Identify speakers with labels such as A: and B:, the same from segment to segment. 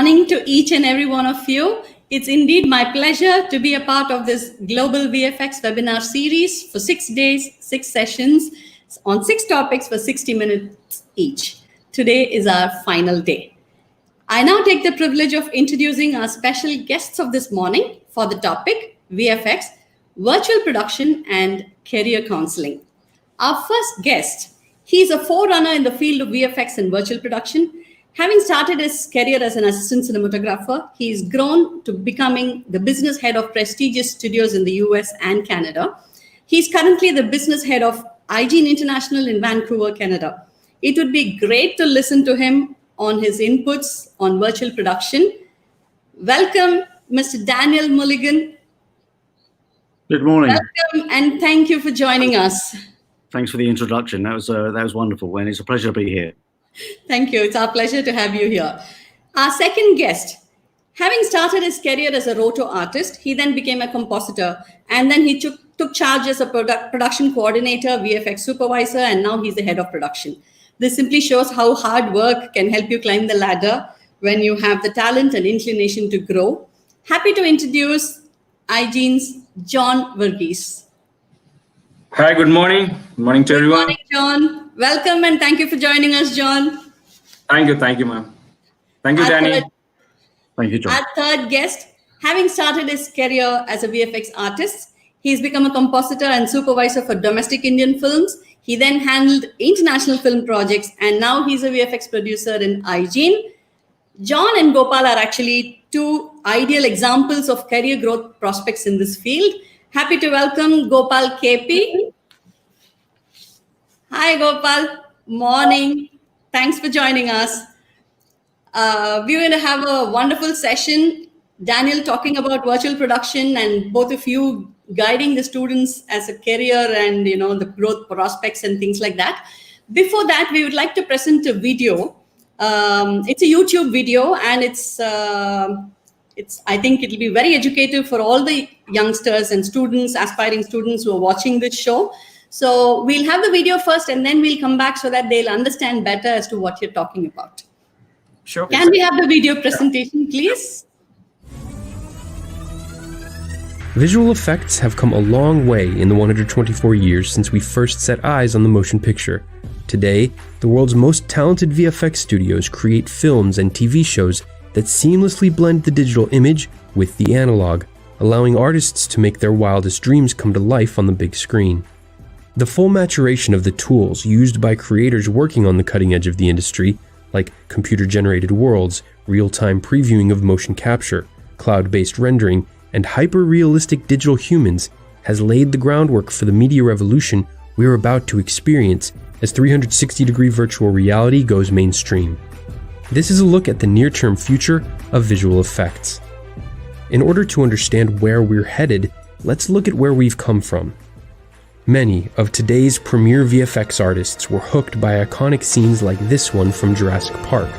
A: morning to each and every one of you. It's indeed my pleasure to be a part of this Global VFX webinar series for 6 days, 6 sessions on 6 topics for 60 minutes each. Today is our final day. I now take the privilege of introducing our special guests of this morning for the topic VFX, virtual production and career counseling. Our first guest, he's a forerunner in the field of VFX and virtual production. Having started his career as an assistant cinematographer, he's grown to becoming the business head of prestigious studios in the US and Canada. He's currently the business head of iGene International in Vancouver, Canada. It would be great to listen to him on his inputs on virtual production. Welcome, Mr. Daniel Mulligan.
B: Good morning.
A: Welcome, and thank you for joining us.
B: Thanks for the introduction. That was wonderful, and it's a pleasure to be here.
A: Thank you. It's our pleasure to have you here. Our second guest, having started his career as a roto artist, he then became a compositor, and then he took charge as a production coordinator, VFX supervisor, and now he's the head of production. This simply shows how hard work can help you climb the ladder when you have the talent and inclination to grow. Happy to introduce iGene's John Varghese.
C: Hi, good morning. Good morning to everyone.
A: Good morning, John. Welcome and thank you for joining us, John.
C: Thank you, ma'am. Thank you, Danny.
B: Thank you, John.
A: Our third guest, having started his career as a VFX artist, he's become a compositor and supervisor for domestic Indian films. He then handled international film projects, and now he's a VFX producer in iGene. John and Gopal are actually 2 ideal examples of career growth prospects in this field. Happy to welcome Gopal KP. Hi, Gopal. Morning. Thanks for joining us. We're going to have a wonderful session. Daniel talking about virtual production and both of you guiding the students as a career and, the growth prospects and things like that. Before that, we would like to present a video. It's a YouTube video, and I think it'll be very educative for all the youngsters and students, aspiring students who are watching this show. So we'll have the video first, and then we'll come back so that they'll understand better as to what you're talking about.
C: Sure.
A: Can we have the video presentation, please?
D: Visual effects have come a long way in the 124 years since we first set eyes on the motion picture. Today, the world's most talented VFX studios create films and TV shows that seamlessly blend the digital image with the analog, allowing artists to make their wildest dreams come to life on the big screen. The full maturation of the tools used by creators working on the cutting edge of the industry, like computer-generated worlds, real-time previewing of motion capture, cloud-based rendering, and hyper-realistic digital humans, has laid the groundwork for the media revolution we are about to experience as 360-degree virtual reality goes mainstream. This is a look at the near-term future of visual effects. In order to understand where we're headed, let's look at where we've come from. Many of today's premier VFX artists were hooked by iconic scenes like this one from Jurassic Park.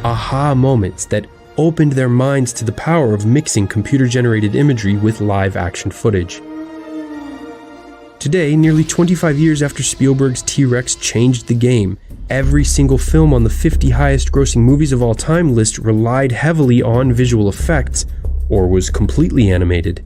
D: Aha moments that opened their minds to the power of mixing computer-generated imagery with live-action footage. Today, nearly 25 years after Spielberg's T-Rex changed the game, every single film on the 50 highest-grossing movies of all time list relied heavily on visual effects, or was completely animated.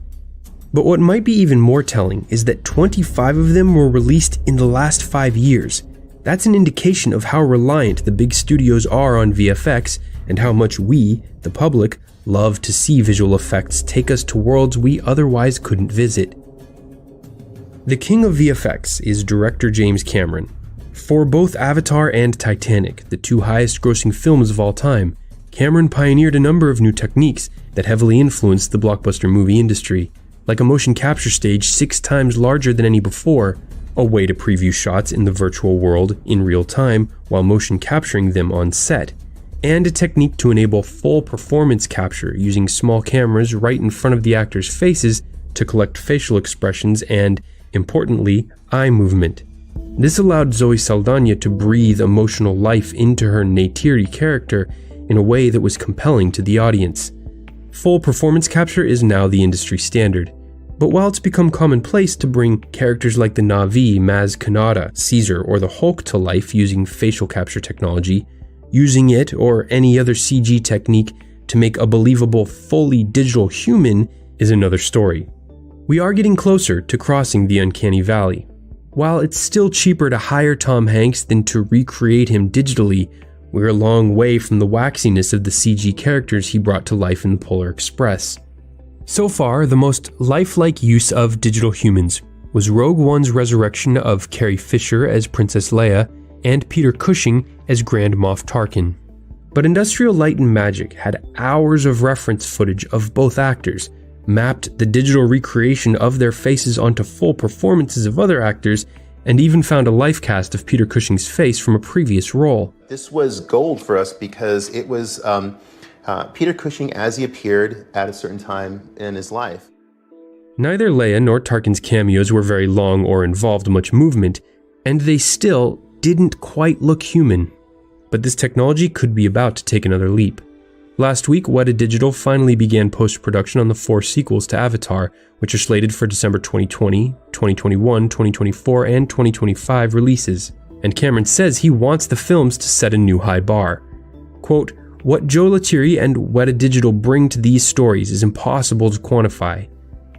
D: But what might be even more telling is that 25 of them were released in the last 5 years. That's an indication of how reliant the big studios are on VFX and how much we, the public, love to see visual effects take us to worlds we otherwise couldn't visit. The king of VFX is director James Cameron. For both Avatar and Titanic, the 2 highest-grossing films of all time, Cameron pioneered a number of new techniques that heavily influenced the blockbuster movie industry, like a motion capture stage 6 times larger than any before, a way to preview shots in the virtual world in real time while motion capturing them on set, and a technique to enable full performance capture using small cameras right in front of the actors' faces to collect facial expressions and, importantly, eye movement. This allowed Zoe Saldana to breathe emotional life into her Neytiri character in a way that was compelling to the audience. Full performance capture is now the industry standard. But while it's become commonplace to bring characters like the Na'vi, Maz Kanata, Caesar, or the Hulk to life using facial capture technology, Using it, or any other CG technique, to make a believable, fully digital human is another story. We are getting closer to crossing the uncanny valley. While it's still cheaper to hire Tom Hanks than to recreate him digitally, we're a long way from the waxiness of the CG characters he brought to life in the Polar Express. So far, the most lifelike use of digital humans was Rogue One's resurrection of Carrie Fisher as Princess Leia and Peter Cushing as Grand Moff Tarkin. But Industrial Light and Magic had hours of reference footage of both actors, mapped the digital recreation of their faces onto full performances of other actors, and even found a life cast of Peter Cushing's face from a previous role.
E: This was gold for us because it was Peter Cushing as he appeared at a certain time in his life.
D: Neither Leia nor Tarkin's cameos were very long or involved much movement, and they still didn't quite look human. But this technology could be about to take another leap. Last week, Weta Digital finally began post-production on the 4 sequels to Avatar, which are slated for December 2020, 2021, 2024, and 2025 releases. And Cameron says he wants the films to set a new high bar. Quote, "What Joe Letteri and Weta Digital bring to these stories is impossible to quantify.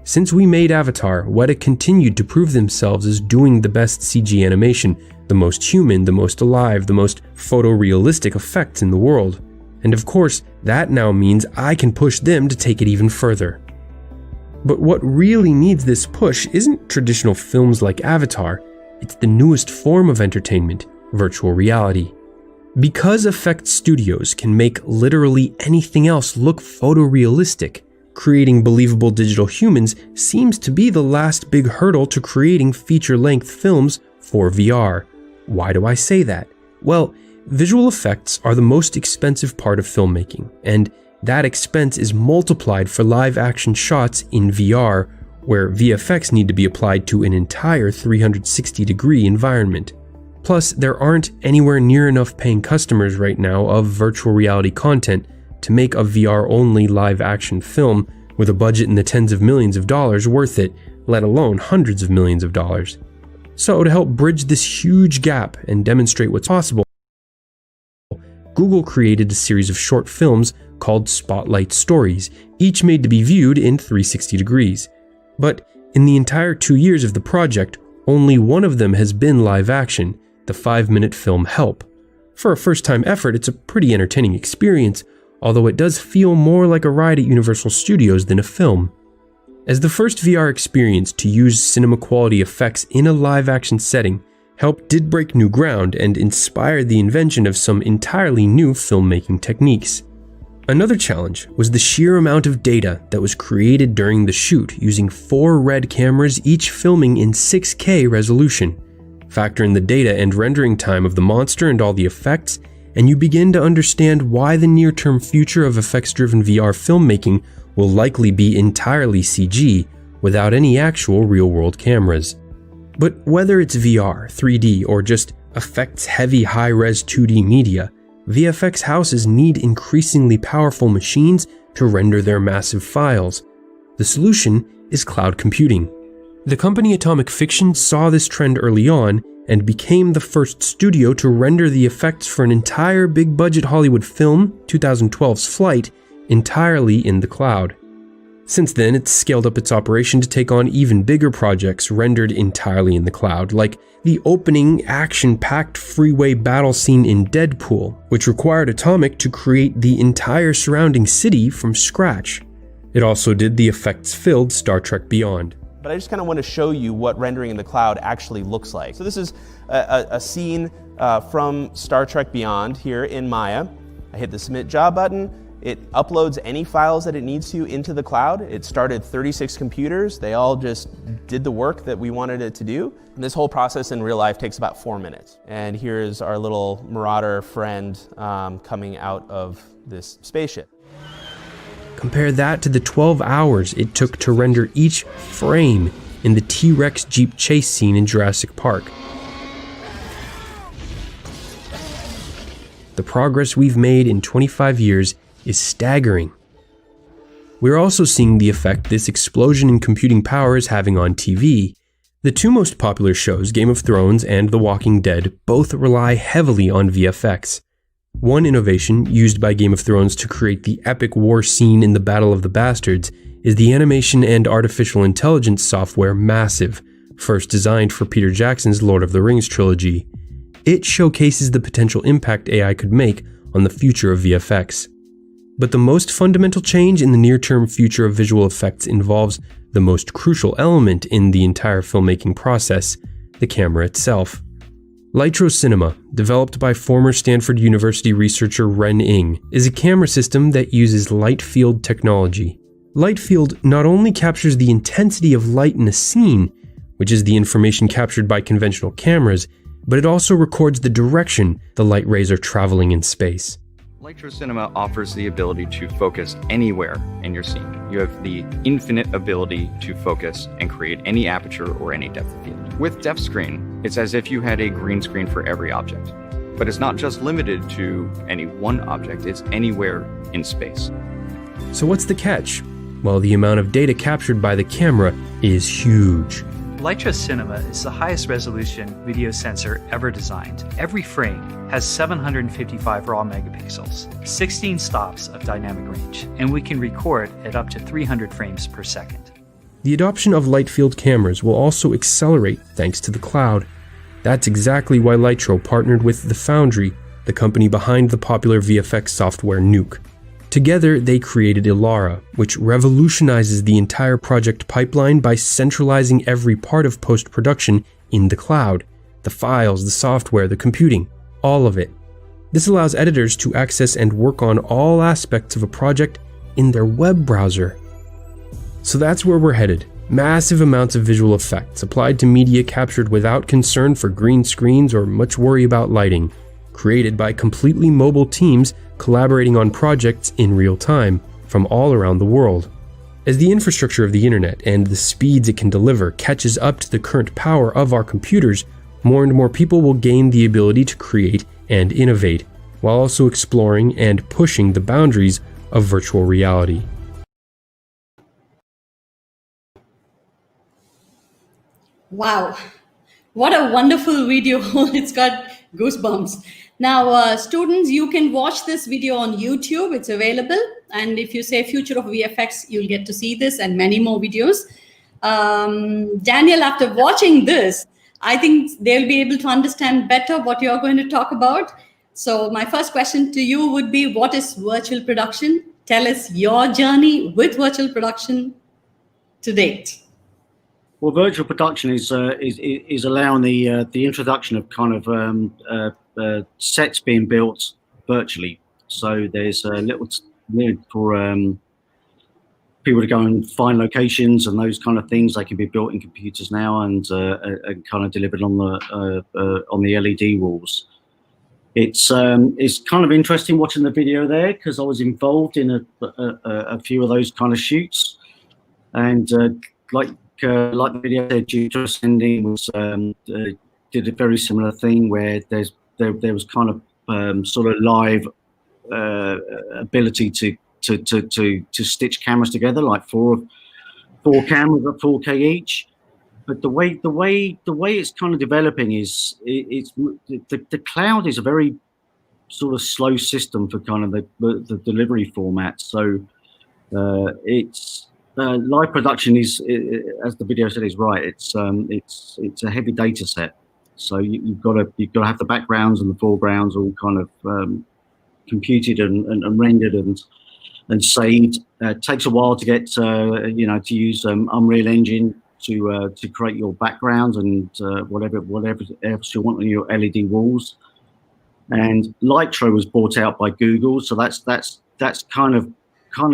D: Since we made Avatar, Weta continued to prove themselves as doing the best CG animation, the most human, the most alive, the most photorealistic effects in the world. And of course, that now means I can push them to take it even further." But what really needs this push isn't traditional films like Avatar, it's the newest form of entertainment, virtual reality. Because effects studios can make literally anything else look photorealistic, creating believable digital humans seems to be the last big hurdle to creating feature-length films for VR. Why do I say that? Well, visual effects are the most expensive part of filmmaking, and that expense is multiplied for live-action shots in VR, where VFX need to be applied to an entire 360-degree environment. Plus, there aren't anywhere near enough paying customers right now of virtual reality content to make a VR-only live-action film with a budget in the tens of millions of dollars worth it, let alone hundreds of millions of dollars. So, to help bridge this huge gap and demonstrate what's possible, Google created a series of short films called Spotlight Stories, each made to be viewed in 360 degrees. But in the entire 2 years of the project, only one of them has been live action, the 5-minute film Help. For a first-time effort, it's a pretty entertaining experience, although it does feel more like a ride at Universal Studios than a film. As the first VR experience to use cinema-quality effects in a live-action setting, Help did break new ground and inspired the invention of some entirely new filmmaking techniques. Another challenge was the sheer amount of data that was created during the shoot using 4 RED cameras, each filming in 6K resolution. Factor in the data and rendering time of the monster and all the effects, and you begin to understand why the near-term future of effects-driven VR filmmaking will likely be entirely CG, without any actual real-world cameras. But whether it's VR, 3D, or just effects-heavy high-res 2D media, VFX houses need increasingly powerful machines to render their massive files. The solution is cloud computing. The company Atomic Fiction saw this trend early on and became the first studio to render the effects for an entire big-budget Hollywood film, 2012's Flight, entirely in the cloud. Since then, it's scaled up its operation to take on even bigger projects rendered entirely in the cloud, like the opening action-packed freeway battle scene in Deadpool, which required Atomic to create the entire surrounding city from scratch. It also did the effects-filled Star Trek Beyond.
F: But I just kind of want to show you what rendering in the cloud actually looks like. So this is a scene from Star Trek Beyond here in Maya. I hit the Submit Job button. It uploads any files that it needs to into the cloud. It started 36 computers. They all just did the work that we wanted it to do. And this whole process in real life takes about 4 minutes. And here's our little marauder friend coming out of this spaceship.
D: Compare that to the 12 hours it took to render each frame in the T-Rex Jeep chase scene in Jurassic Park. The progress we've made in 25 years is staggering. We're also seeing the effect this explosion in computing power is having on TV. The 2 most popular shows, Game of Thrones and The Walking Dead, both rely heavily on VFX. One innovation used by Game of Thrones to create the epic war scene in the Battle of the Bastards is the animation and artificial intelligence software Massive, first designed for Peter Jackson's Lord of the Rings trilogy. It showcases the potential impact AI could make on the future of VFX. But the most fundamental change in the near-term future of visual effects involves the most crucial element in the entire filmmaking process, the camera itself. Litro Cinema, developed by former Stanford University researcher Ren Ing, is a camera system that uses light field technology. Light field not only captures the intensity of light in a scene, which is the information captured by conventional cameras, but it also records the direction the light rays are traveling in space.
G: Litro Cinema offers the ability to focus anywhere in your scene. You have the infinite ability to focus and create any aperture or any depth of field. With Depth Screen, it's as if you had a green screen for every object. But it's not just limited to any one object, it's anywhere in space.
D: So what's the catch? Well, the amount of data captured by the camera is huge.
H: Litro Cinema is the highest resolution video sensor ever designed. Every frame has 755 raw megapixels, 16 stops of dynamic range, and we can record at up to 300 frames per second.
D: The adoption of light field cameras will also accelerate thanks to the cloud. That's exactly why Litro partnered with The Foundry, the company behind the popular VFX software Nuke. Together, they created Ilara, which revolutionizes the entire project pipeline by centralizing every part of post-production in the cloud. The files, the software, the computing, all of it. This allows editors to access and work on all aspects of a project in their web browser. So that's where we're headed. Massive amounts of visual effects applied to media captured without concern for green screens or much worry about lighting, created by completely mobile teams collaborating on projects in real time from all around the world. As the infrastructure of the internet and the speeds it can deliver catches up to the current power of our computers, more and more people will gain the ability to create and innovate, while also exploring and pushing the boundaries of virtual reality.
A: Wow, what a wonderful video. It's got goosebumps. Now, students, you can watch this video on YouTube. It's available. And if you say Future of VFX, you'll get to see this and many more videos. Daniel, after watching this, I think they'll be able to understand better what you're going to talk about. So my first question to you would be, what is virtual production? Tell us your journey with virtual production to date.
B: Well, virtual production is allowing the introduction of kind of sets being built virtually. So there's a little for people to go and find locations and those kind of things. They can be built in computers now and kind of delivered on the LED walls. It's kind of interesting watching the video there because I was involved in a few of those kind of shoots, and like the video said, Jupiter Ascending was did a very similar thing where there was kind of sort of live ability to stitch cameras together, like four cameras at 4K each. But the way it's kind of developing is the cloud is a very sort of slow system for kind of the delivery format. So it's live production is, as the video said, is right. It's a heavy data set. So you've got to have the backgrounds and the foregrounds all kind of computed and rendered and saved. It takes a while to get to use Unreal Engine to create your backgrounds and whatever else you want on your LED walls. And Litro was bought out by Google, so that's kind of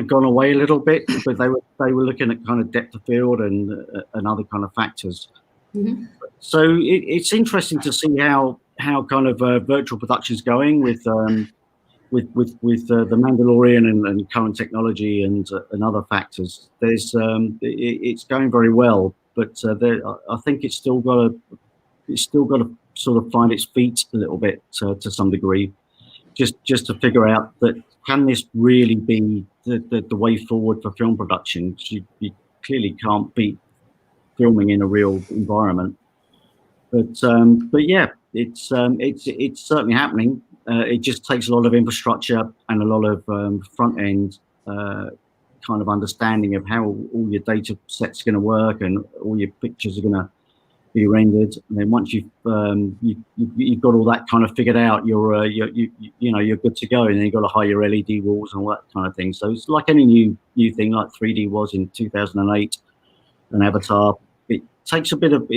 B: gone away a little bit, but they were looking at kind of depth of field and other kind of factors. Mm-hmm. So it's interesting to see how kind of virtual production is going with the Mandalorian and current technology and other factors. It's going very well, but I think it's still got to sort of find its feet a little bit to some degree, just to figure out that can this really be the way forward for film production? You clearly can't beat filming in a real environment, but yeah, it's certainly happening. it just takes a lot of infrastructure and a lot of front end kind of understanding of how all your data sets are going to work and all your pictures are going to be rendered. And then once you've got all that kind of figured out, you're good to go. And then you've got to hire your LED walls and all that kind of thing. So it's like any new thing, like 3D was in 2008 and Avatar. It takes a bit of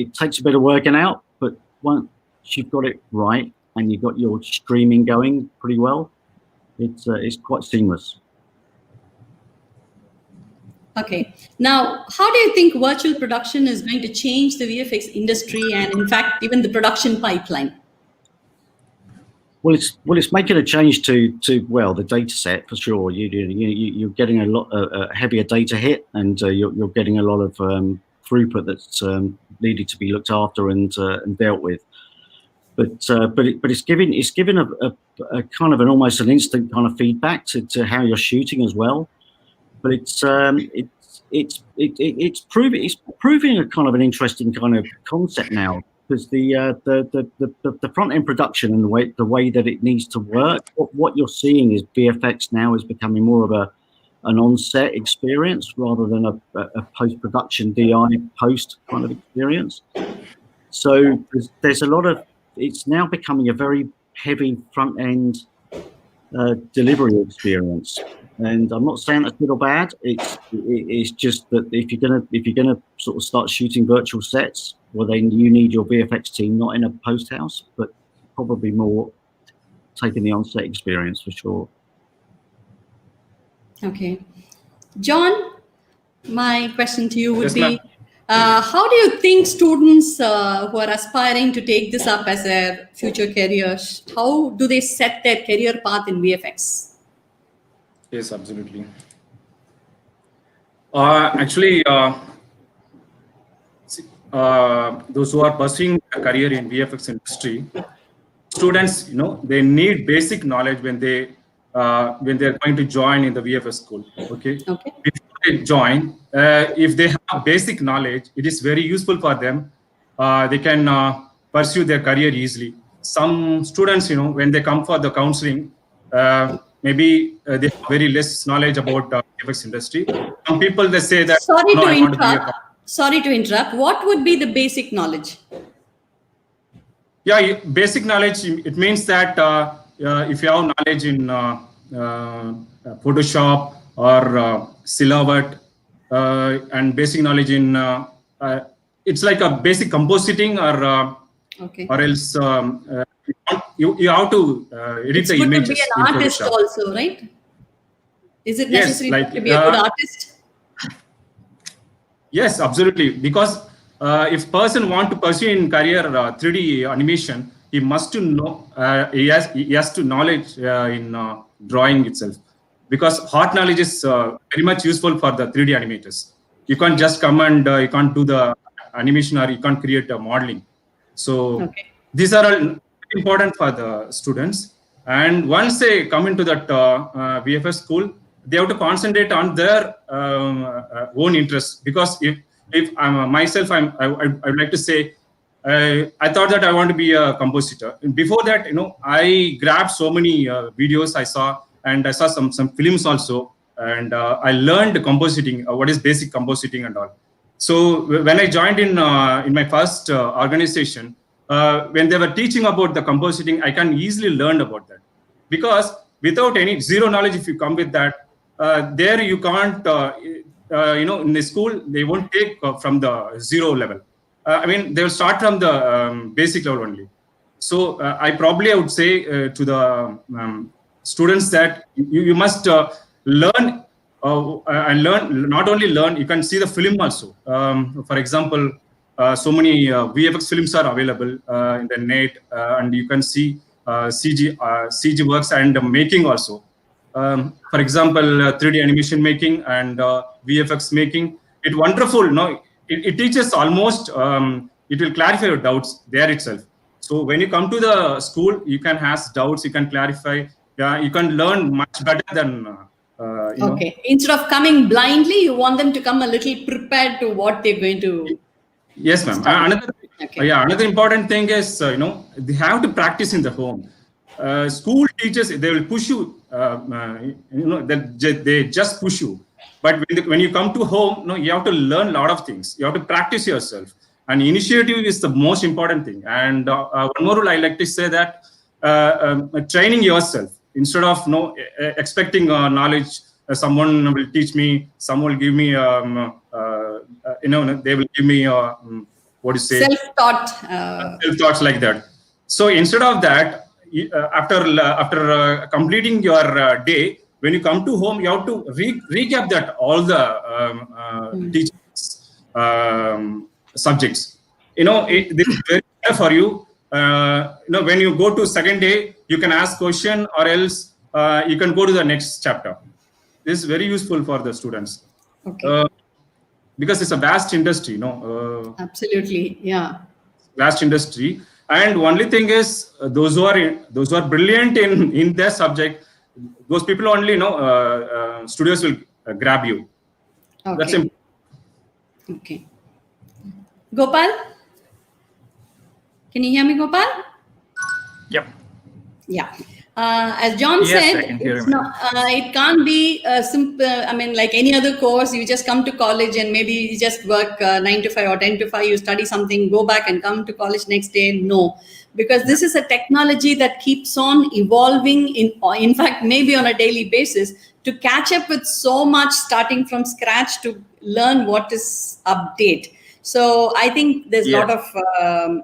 B: working out, but once you've got it right and you've got your streaming going pretty well, it's quite seamless.
A: Okay. Now, how do you think virtual production is going to change the VFX industry and, in fact, even the production pipeline?
B: Well, it's making a change to the data set for sure. You're getting a heavier data hit, and you're getting a lot of throughput that's needed to be looked after and dealt with. But it's giving a kind of almost an instant kind of feedback to how you're shooting as well. But it's proving a kind of an interesting kind of concept now, because the front end production and the way that it needs to work. What you're seeing is VFX now is becoming more of an on-set experience rather than a post-production DI post kind of experience. So there's a lot of, it's now becoming a very heavy front end delivery experience. And I'm not saying that's good or bad. It's just that if you're gonna sort of start shooting virtual sets, well, then you need your VFX team not in a post house, but probably more taking the on-set experience for sure.
A: Okay, John, my question to you would
C: Yes,
A: be:
C: ma'am.
A: how do you think students who are aspiring to take this up as their future careers, how do they set their career path in VFX?
C: Yes, absolutely. Actually, those who are pursuing a career in VFX industry, students, they need basic knowledge when they're going to join in the VFX school. Okay. Before they join, if they have basic knowledge, it is very useful for them. They can pursue their career easily. Some students, when they come for the counseling, maybe they have very less knowledge about the VFX industry. Some people, they say that,
A: Sorry to interrupt. What would be the basic knowledge?
C: Yeah, basic knowledge, it means that if you have knowledge in Photoshop or Silhouette and basic knowledge in, it's like a basic compositing or else you have to edit the images.
A: It's good to be an artist also, right? Is it necessary to be a good artist?
C: Yes, absolutely. Because if person want to pursue in career 3D animation, he must to know, he has to knowledge in drawing itself. Because hard knowledge is very much useful for the 3D animators. You can't just come and you can't do the animation or you can't create a modeling. So these are all important for the students. And once they come into that VFX school, they have to concentrate on their own interests. Because if I'm myself, I would like to say, I thought that I want to be a compositor. And before that, I grabbed so many videos I saw, and I saw some films also, and I learned compositing, what is basic compositing and all. So when I joined in my first organization, when they were teaching about the compositing, I can easily learn about that. Because without any zero knowledge, if you come with that, there you can't, in the school, they won't take from the zero level. I mean, they will start from the basic level only. So I would say to the students that you must learn and learn, not only learn, you can see the film also. For example, so many VFX films are available in the net, and you can see CG works and making also. For example, 3D animation making and VFX making. It's wonderful. It teaches almost, it will clarify your doubts there itself. So when you come to the school, you can ask doubts, you can clarify, you can learn much better than,
A: Instead of coming blindly, you want them to come a little prepared to what they're going to.
C: Yes, ma'am. Another important thing is, they have to practice in the home. school teachers, they will push you, they just push you. But when you come to home, you have to learn a lot of things. You have to practice yourself. And initiative is the most important thing. And one more rule I like to say that training yourself instead of expecting knowledge. Someone will teach me. Someone will give me. They will give me. What do you say?
A: Self-taught.
C: Self-thoughts like that. So instead of that, after completing your day, when you come to home, you have to recap that all the teachings subjects. This is very clear for you. When you go to second day, you can ask question, or else you can go to the next chapter. This is very useful for the students.
A: Okay.
C: Because it's a vast industry,
A: Absolutely, yeah.
C: Vast industry, and only thing is those who are brilliant in their subject, those people only studios will grab you.
A: Okay.
C: That's important.
A: Okay. Gopal, can you hear me, Gopal?
I: Yep.
A: Yeah. As John
I: Yes,
A: said,
I: I can hear
A: it's
I: you.
A: not, it can't be simple. I mean, like any other course, you just come to college and maybe you just work 9 to 5 or 10 to 5, you study something, go back and come to college next day. No, because this is a technology that keeps on evolving, in fact, maybe on a daily basis, to catch up with so much starting from scratch to learn what is update. So I think there's a lot of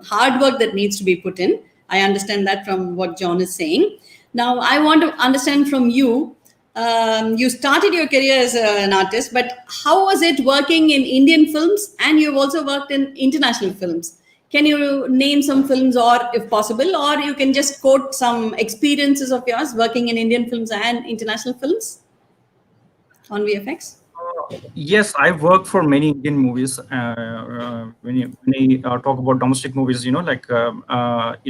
A: hard work that needs to be put in. I understand that from what John is saying. Now, I want to understand from you, you started your career as an artist, but how was it working in Indian films? And you've also worked in international films. Can you name some films, or if possible, or you can just quote some experiences of yours working in Indian films and international films on VFX?
I: Yes, I've worked for many Indian movies. When you talk about domestic movies, it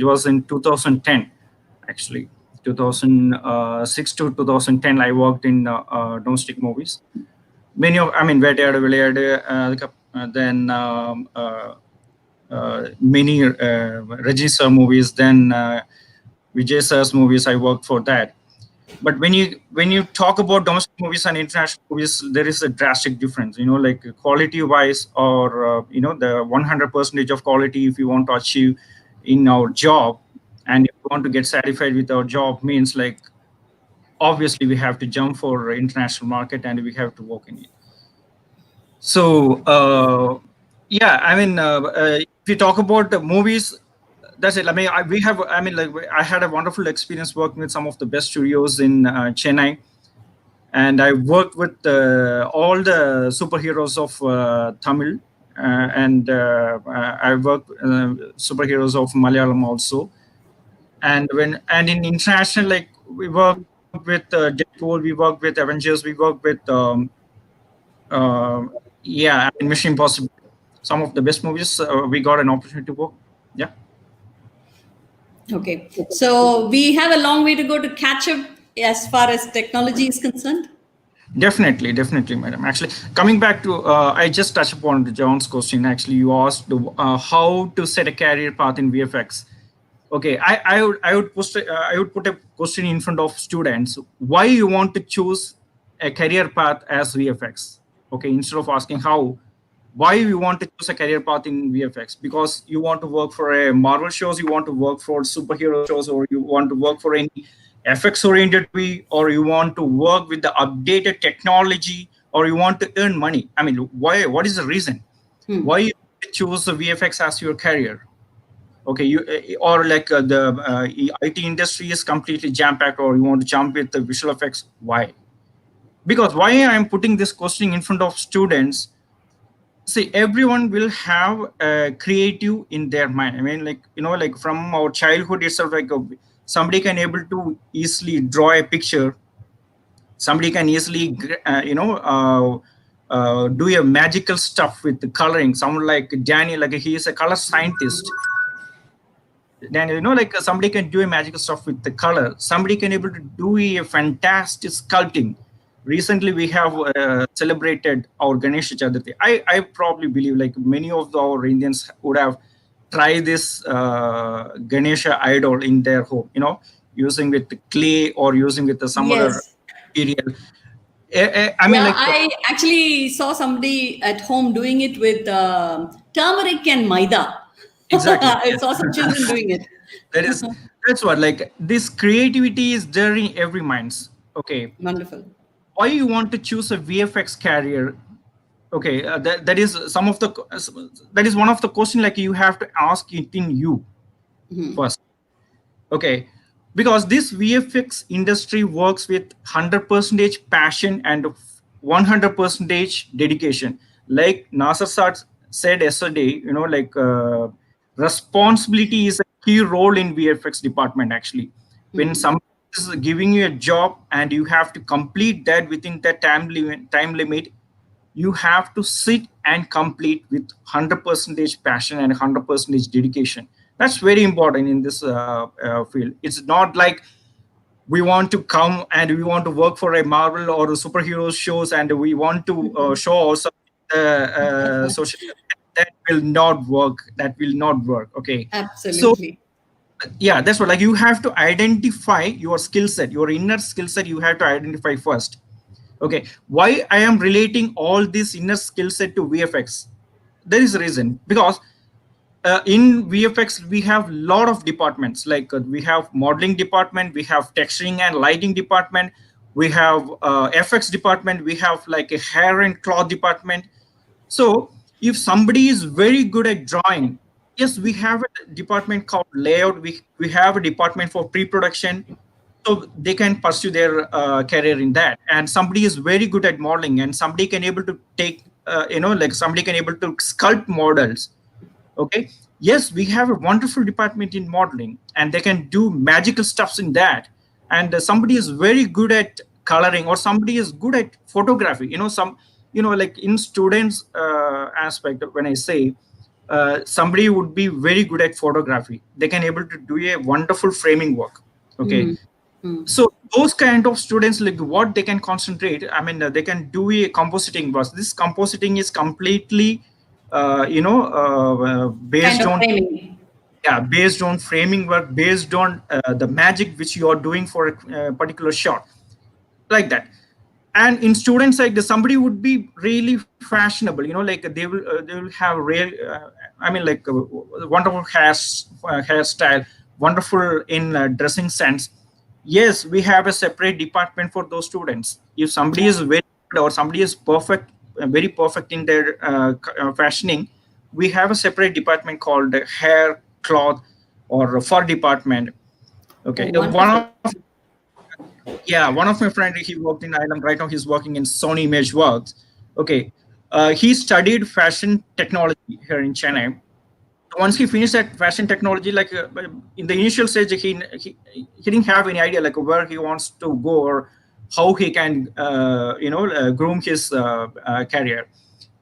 I: was in 2010, actually. 2006 to 2010, I worked in domestic movies. Many of, Vetayadu Vilayadu, then many Reggie sir movies, then Vijay sir's movies, I worked for that. But when you talk about domestic movies and international movies, there is a drastic difference, like quality wise, or the 100% of quality if you want to achieve in our job, and if you want to get satisfied with our job, means like obviously we have to jump for international market and we have to work in it. So if you talk about the movies, that's it. I had a wonderful experience working with some of the best studios in Chennai, and I worked with all the superheroes of Tamil, and I worked superheroes of Malayalam also. And in international, like we work with Deadpool, we work with Avengers, we work with Mission Impossible. Some of the best movies we got an opportunity to work. Yeah.
A: Okay, so we have a long way to go to catch up as far as technology is concerned.
I: Definitely, madam. Actually, coming back to, I just touched upon John's question. Actually, you asked how to set a career path in VFX. Okay, I would put a question in front of students. Why you want to choose a career path as VFX? Okay, instead of asking how, why you want to choose a career path in VFX? Because you want to work for a Marvel shows, you want to work for superhero shows, or you want to work for any FX-oriented movie, or you want to work with the updated technology, or you want to earn money. I mean, why? What is the reason? Why you choose the VFX as your career? Okay, the IT industry is completely jam-packed, or you want to jump with the visual effects. Why? Because why I'm putting this question in front of students, see, everyone will have a creative in their mind. I mean, like from our childhood itself, like somebody can able to easily draw a picture. Somebody can easily, do a magical stuff with the coloring. Someone like Daniel, like he is a color scientist. Then somebody can do a magical stuff with the color. Somebody can able to do a fantastic sculpting. Recently, we have celebrated our Ganesha Chaturthi. I probably believe like many of our Indians would have tried this Ganesha idol in their home. using with the clay or using with some other material. I mean,
A: I actually saw somebody at home doing it with turmeric and maida.
I: Exactly.
A: I saw some children doing it.
I: That's what, like, this creativity is there in every minds. Okay.
A: Wonderful.
I: Why you want to choose a VFX career? Okay, that is one of the question, like, you have to ask it in you first. Okay, because this VFX industry works with 100% passion and 100% dedication. Like Nasser said yesterday, like, responsibility is a key role in VFX department. Actually, when somebody is giving you a job and you have to complete that within that time limit, you have to sit and complete with 100% passion and 100% dedication. That's very important in this field. It's not like we want to come and we want to work for a Marvel or a superhero shows and we want to show also social media. That will not work. Okay.
A: Absolutely.
I: So, yeah, that's what, like, you have to identify your skill set, your inner skill set. You have to identify first. Okay, why I am relating all this inner skill set to VFX? There is a reason, because in VFX we have a lot of departments. Like we have modeling department, we have texturing and lighting department, we have FX department, we have like a hair and cloth department. So if somebody is very good at drawing, yes, we have a department called layout. We have a department for pre-production. So they can pursue their career in that. And somebody is very good at modeling, and somebody can able to take, like somebody can able to sculpt models. Okay. Yes, we have a wonderful department in modeling, and they can do magical stuffs in that. And somebody is very good at coloring, or somebody is good at photography. Like in students aspect, when I say somebody would be very good at photography, they can able to do a wonderful framing work. Okay. So those kind of students, like, what they can concentrate, I mean, they can do a compositing work. This compositing is completely, based on framing. Yeah, based on framing work, based on the magic which you are doing for a particular shot, like that. And in students, like, somebody would be really fashionable, like they will have real, wonderful hairstyle, wonderful in dressing sense. Yes, we have a separate department for those students. If somebody is very good or somebody is perfect, very perfect in their fashioning, we have a separate department called hair, cloth, or fur department. Okay, one of my friends, he worked in Ireland. Right now, he's working in Sony Image Works. Okay, he studied fashion technology here in Chennai. Once he finished that fashion technology, like in the initial stage, he didn't have any idea like where he wants to go or how he can groom his career.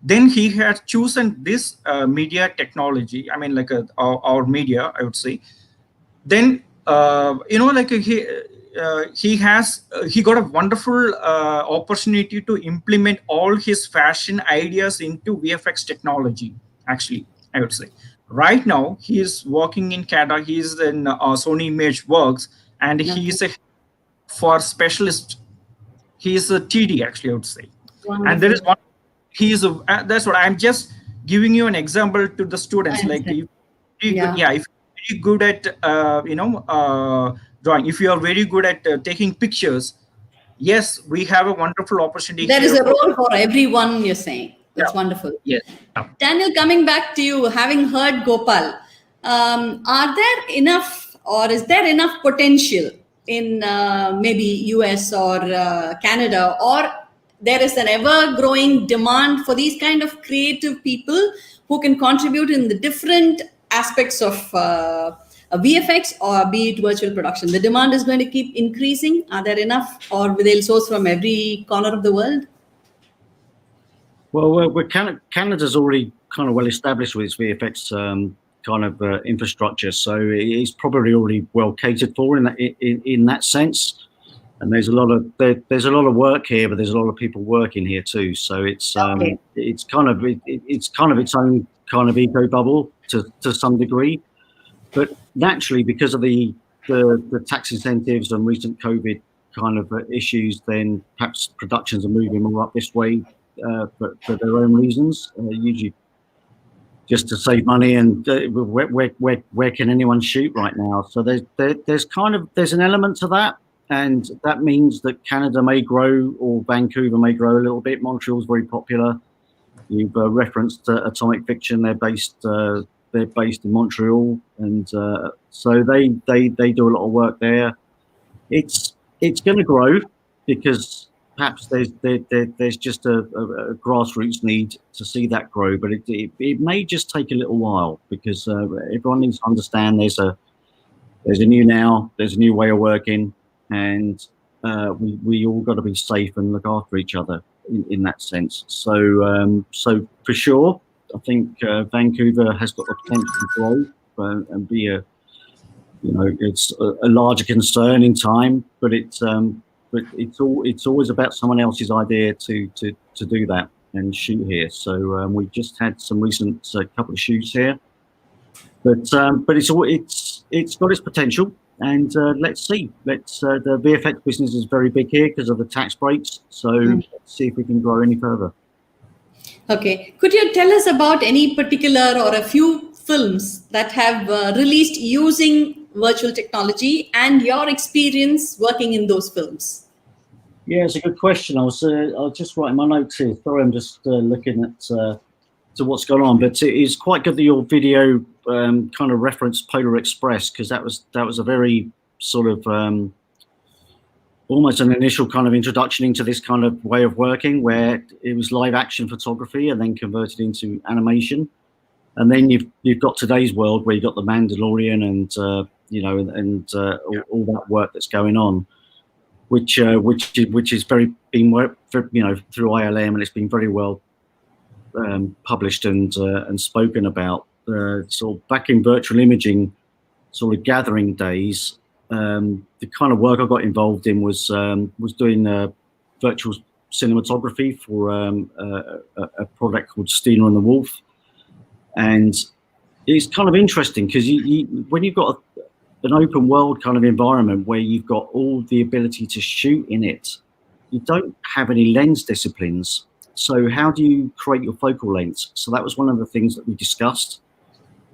I: Then he had chosen this media technology. I mean, like our media, I would say. Then he got a wonderful opportunity to implement all his fashion ideas into VFX technology. Actually, I would say. Right now, he is working in Canada. He is in Sony Image Works, and he is a for specialist. He is a TD, actually, I would say. Wonderful. And there is one. He is a. That's what I'm just giving you an example to the students. Like, if you're very good at drawing, if you are very good at taking pictures, yes, we have a wonderful opportunity.
A: There is a role for everyone, you're saying. That's wonderful.
I: Yes.
A: Daniel, coming back to you, having heard Gopal, are there enough, or is there enough potential in maybe US or Canada, or there is an ever-growing demand for these kind of creative people who can contribute in the different aspects of VFX or be it virtual production? The demand is going to keep increasing. Are there enough, or they'll source from every corner of the world?
B: Well, Canada's already kind of well established with its VFX kind of infrastructure, so it's probably already well catered for in that sense. And there's a lot of work here, but there's a lot of people working here too. So it's it's kind of its own kind of eco bubble to some degree. But naturally, because of the the tax incentives and recent COVID kind of issues, then perhaps productions are moving more up this way for their own reasons, usually just to save money. And where can anyone shoot right now? So there's an element to that, and that means that Canada may grow or Vancouver may grow a little bit. Montreal's very popular. You've referenced Atomic Fiction. They're based in Montreal, and so they do a lot of work there. It's going to grow because perhaps there's just a grassroots need to see that grow, but it may just take a little while because everyone needs to understand there's a new way of working, and we all got to be safe and look after each other in that sense. So for sure, I think Vancouver has got the potential to grow and be it's a larger concern in time, but it's always about someone else's idea to do that and shoot here. So we've just had some recent couple of shoots here, but it's got its potential, and let's see. The VFX business is very big here because of the tax breaks. So let's see if we can grow any further.
A: Okay, could you tell us about any particular or a few films that have released using virtual technology and your experience working in those films?
B: Yeah, it's a good question. I was just writing my notes here. Sorry, I'm just looking at to what's going on. But it is quite good that your video kind of referenced Polar Express, because that was a very sort of almost an initial kind of introduction into this kind of way of working, where it was live action photography and then converted into animation. And then you've got today's world where you've got the Mandalorian and all that work that's going on, which is been worked through ILM, and it's been very well published and spoken about. So back in virtual imaging sort of gathering days, the kind of work I got involved in was doing virtual cinematography for a product called Steiner and the Wolf. And it's kind of interesting because when you've got an open world kind of environment where you've got all the ability to shoot in it, you don't have any lens disciplines. So how do you create your focal lengths? So that was one of the things that we discussed.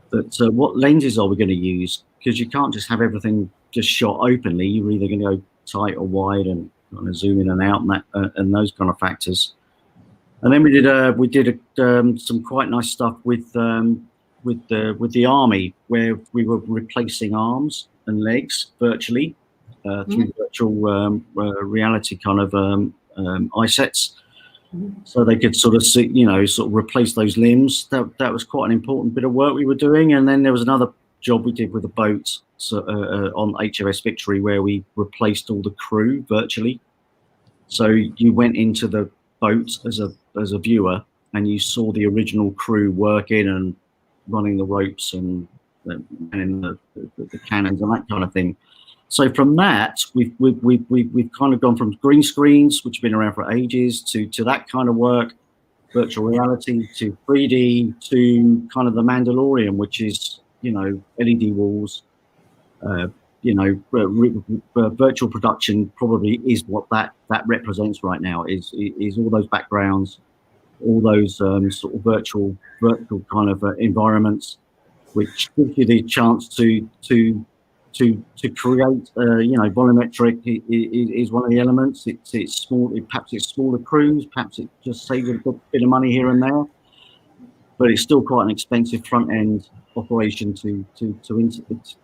B: But what lenses are we going to use? Because you can't just have everything just shot openly. You're either going to go tight or wide and kind of zoom in and out and those kind of factors. And then we did some quite nice stuff with the army, where we were replacing arms and legs virtually through virtual reality kind of eye sets, so they could sort of replace those limbs. That was quite an important bit of work we were doing. And then there was another job we did with a boat on HMS Victory, where we replaced all the crew virtually. So you went into the boat as a viewer, and you saw the original crew working and running the ropes and the cannons and that kind of thing. So from that, we've kind of gone from green screens, which have been around for ages, to that kind of work, virtual reality, to 3D, to kind of the Mandalorian, which is LED walls. Virtual production probably is what that represents right now. Is all those backgrounds, all those sort of virtual kind of environments, which gives you the chance to create. Volumetric is one of the elements. It's small. Perhaps it's smaller crews. Perhaps it just saves a bit of money here and there, but it's still quite an expensive front end operation to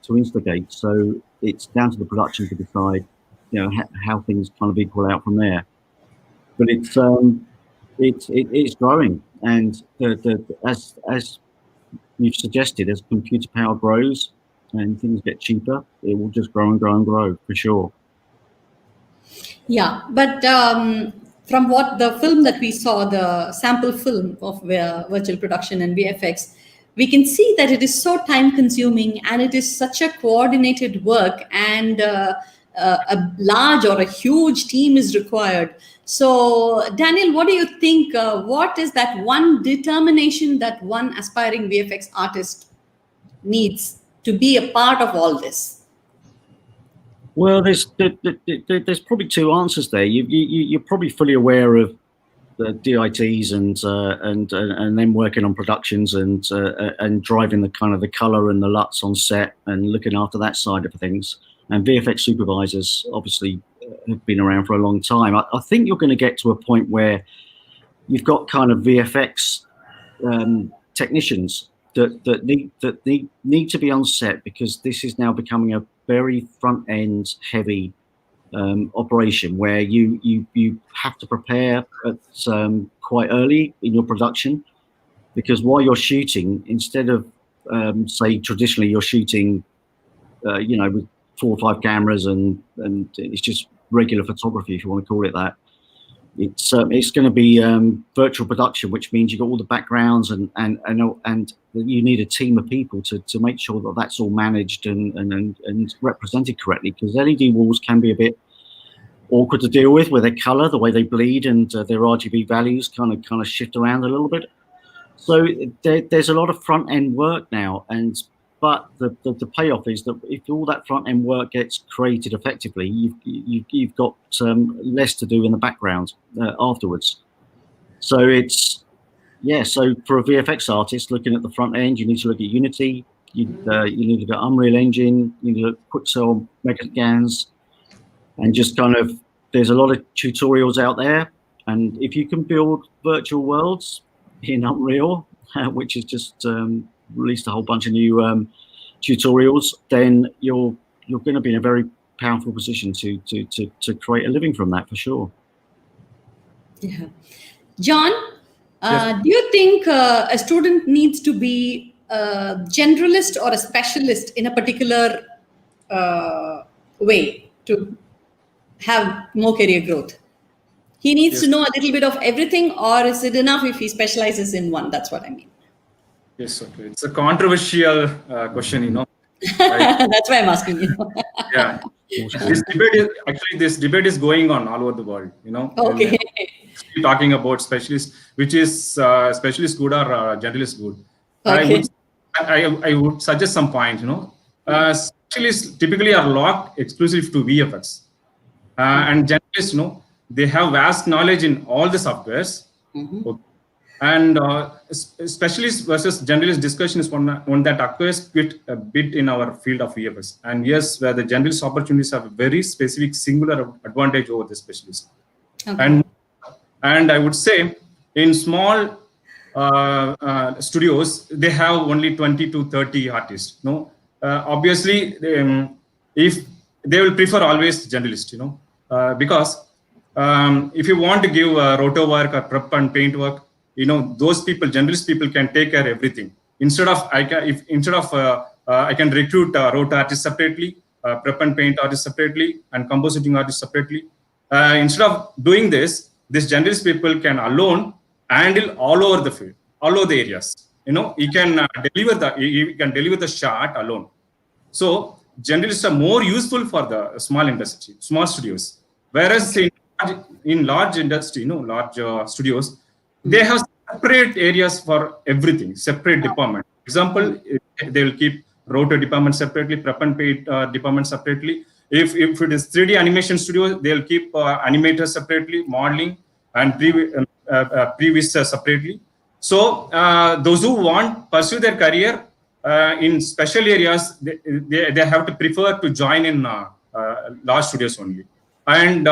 B: instigate. So it's down to the production to decide, how things kind of equal out from there. But it's growing, and as you've suggested, as computer power grows and things get cheaper, it will just grow and grow and grow for sure.
A: Yeah, but from what the film that we saw, the sample film of virtual production and VFX, we can see that it is so time consuming, and it is such a coordinated work, and a large or a huge team is required. So Daniel, what do you think? What is that one determination that one aspiring VFX artist needs to be a part of all this?
B: Well, there's probably two answers there. You're probably fully aware of the DITs and then working on productions and driving the kind of the color and the LUTs on set and looking after that side of things. And VFX supervisors obviously have been around for a long time. I think you're going to get to a point where you've got kind of VFX technicians that need to be on set, because this is now becoming a very front end heavy operation where you have to prepare at, quite early in your production, because while you're shooting, instead of say traditionally you're shooting with 4 or 5 cameras and it's just regular photography, if you want to call it that, it's going to be virtual production, which means you've got all the backgrounds and you need a team of people to make sure that that's all managed and represented correctly, because LED walls can be a bit awkward to deal with their color, the way they bleed, and their RGB values kind of shift around a little bit. So there's a lot of front end work now, but the payoff is that if all that front end work gets created effectively, you've got less to do in the background afterwards. So so for a VFX artist looking at the front end, you need to look at Unity, you need to look at Unreal Engine, you need to look at Quixel, Megascans, and just kind of, there's a lot of tutorials out there. And if you can build virtual worlds in Unreal, which has just released a whole bunch of new tutorials, then you're going to be in a very powerful position to create a living from that, for sure.
A: Yeah. John,
C: Yes.
A: do you think a student needs to be a generalist or a specialist in a particular way to have more career growth? He needs to know a little bit of everything, or is it enough if he specializes in one? That's what I mean.
C: Yes, okay. It's a controversial question,
A: That's why I'm asking you.
C: Yeah. This debate is going on all over the world,
A: Okay.
C: And, talking about specialists, which is specialist good or generalist good.
A: Okay.
C: I would suggest some points, specialists typically are locked exclusively to VFX. And generalists, they have vast knowledge in all the softwares.
A: Mm-hmm.
C: Okay. And specialist versus generalist discussion is one that occurs a bit in our field of VFX. And yes, where the generalist opportunities have a very specific singular advantage over the specialist.
A: Okay.
C: And I would say in small studios, they have only 20 to 30 artists. Obviously, if they will prefer always generalist, because if you want to give roto work or prep and paint work, those people, generalist people, can take care of everything. Instead of I can recruit roto artists separately, prep and paint artists separately, and compositing artists separately. Instead of doing this, these generalist people can alone handle all over the field, all over the areas. He can deliver the shot alone. So generalists are more useful for the small studios. Whereas in large industry, large studios, they have separate areas for everything, separate department. Example, they will keep rotor department separately, prep and paint department separately. If it is 3D animation studio, they'll keep animators separately, modeling and previs separately. So those who want pursue their career in special areas, they have to prefer to join in large studios only. And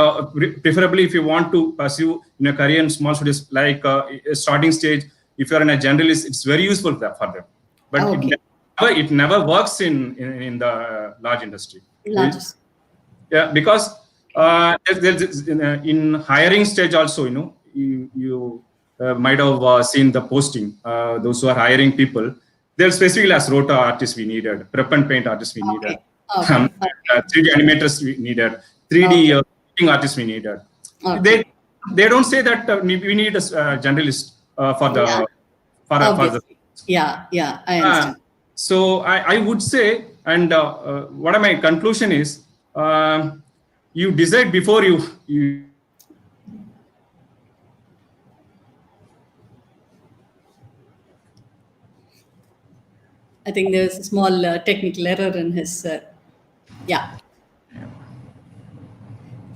C: preferably, if you want to pursue in a career in small studios, like a starting stage, if you're in a generalist, it's very useful for them. But it never works in the large industry. Yeah, because in hiring stage also, you might have seen the posting. Those who are hiring people, they'll specifically ask roto artists we needed, prep and paint artists we needed, 3D animators we needed, 3D artists we needed. They don't say that we need a generalist for the.
A: Yeah, I understand.
C: So I would say, and what my conclusion is, you decide before you.
A: I think there's a small technical error in his. Yeah.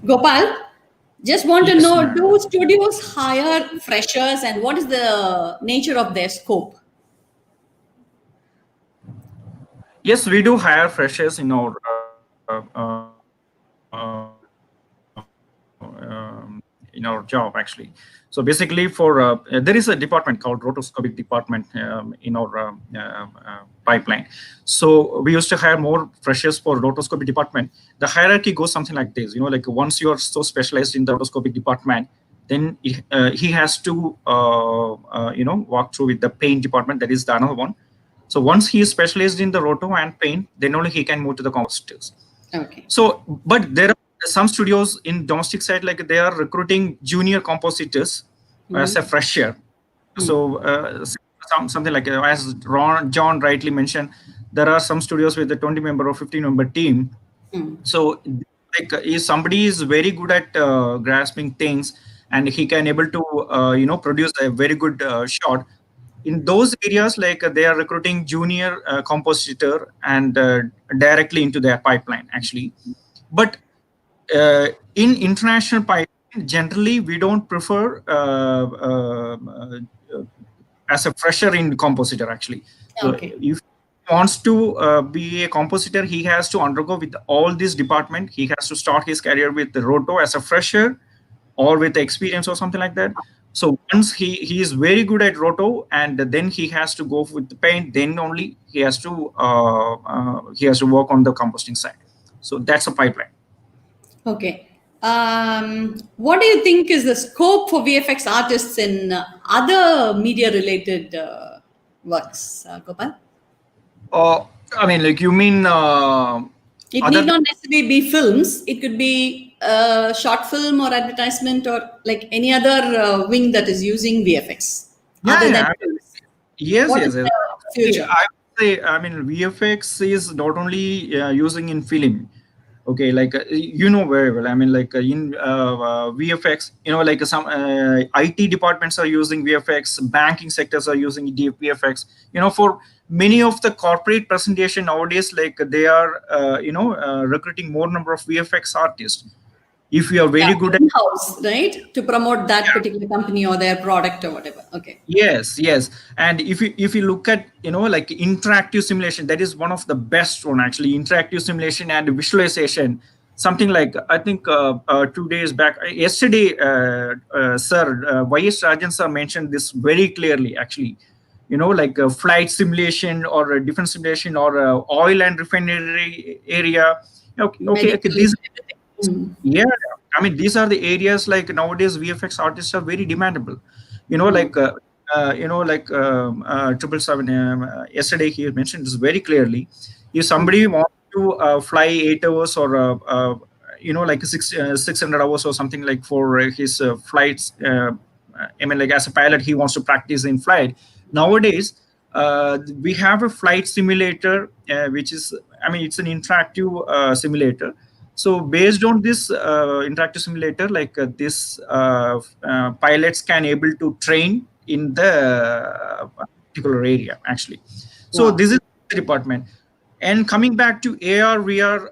A: Gopal, just want to
I: Yes,
A: know,
I: ma'am.
A: do studios hire freshers and what is the nature of their scope?
I: Yes, we do hire freshers in our job actually. So basically, for there is a department called rotoscopic department in our pipeline. So we used to hire more freshers for rotoscopic department. The hierarchy goes something like this. Like once you are so specialized in the rotoscopic department, then he has to walk through with the paint department. That is the another one. So once he is specialized in the roto and paint, then only he can move to the compositors.
A: Okay.
I: So, but there are some studios in domestic side, like they are recruiting junior compositors as a fresher. So something like as John rightly mentioned, there are some studios with a 20-member or 15-member team. So like if somebody is very good at grasping things and he can able to produce a very good shot, in those areas, like they are recruiting junior compositor and directly into their pipeline actually. But in international pipeline, generally we don't prefer as a fresher in compositor actually. So
A: Okay.
I: if he wants to be a compositor, he has to undergo with all this department. He has to start his career with the roto as a fresher or with experience or something like that. So once he is very good at roto, and then he has to go with the paint, then only he has to work on the composting side. So that's a pipeline.
A: Okay. What do you think is the scope for VFX artists in other media-related works, Gopal?
I: I mean, like you mean
A: It
I: other
A: need not necessarily be films. It could be a short film or advertisement or like any other wing that is using VFX other than films.
I: Yes,
A: What
I: yes,
A: is
I: yes.
A: the future?
I: I would say, I mean, VFX is not only using in film. Okay, like you know very well. I mean, like in VFX, like some IT departments are using VFX, banking sectors are using VFX. For many of the corporate presentation nowadays, like they are, recruiting more number of VFX artists. If you are very good at
A: in-house, right? To promote that particular company or their product or whatever. Okay.
I: Yes, yes. And if you look at like interactive simulation, that is one of the best one actually. Interactive simulation and visualization, something like I think 2 days back, yesterday, sir Y.S. Rajan sir mentioned this very clearly actually. Like a flight simulation or a different simulation or a oil and refinery area. Okay. These yeah, I mean these are the areas like nowadays VFX artists are very demandable. Like 777. Yesterday he mentioned this very clearly. If somebody wants to fly 8 hours or like 600 hours or something like for his flights. I mean, like as a pilot, he wants to practice in flight. Nowadays, we have a flight simulator, which is, I mean, it's an interactive simulator. So based on this interactive simulator, like this pilots can able to train in the particular area actually. So this is the department. And coming back to AR, VR,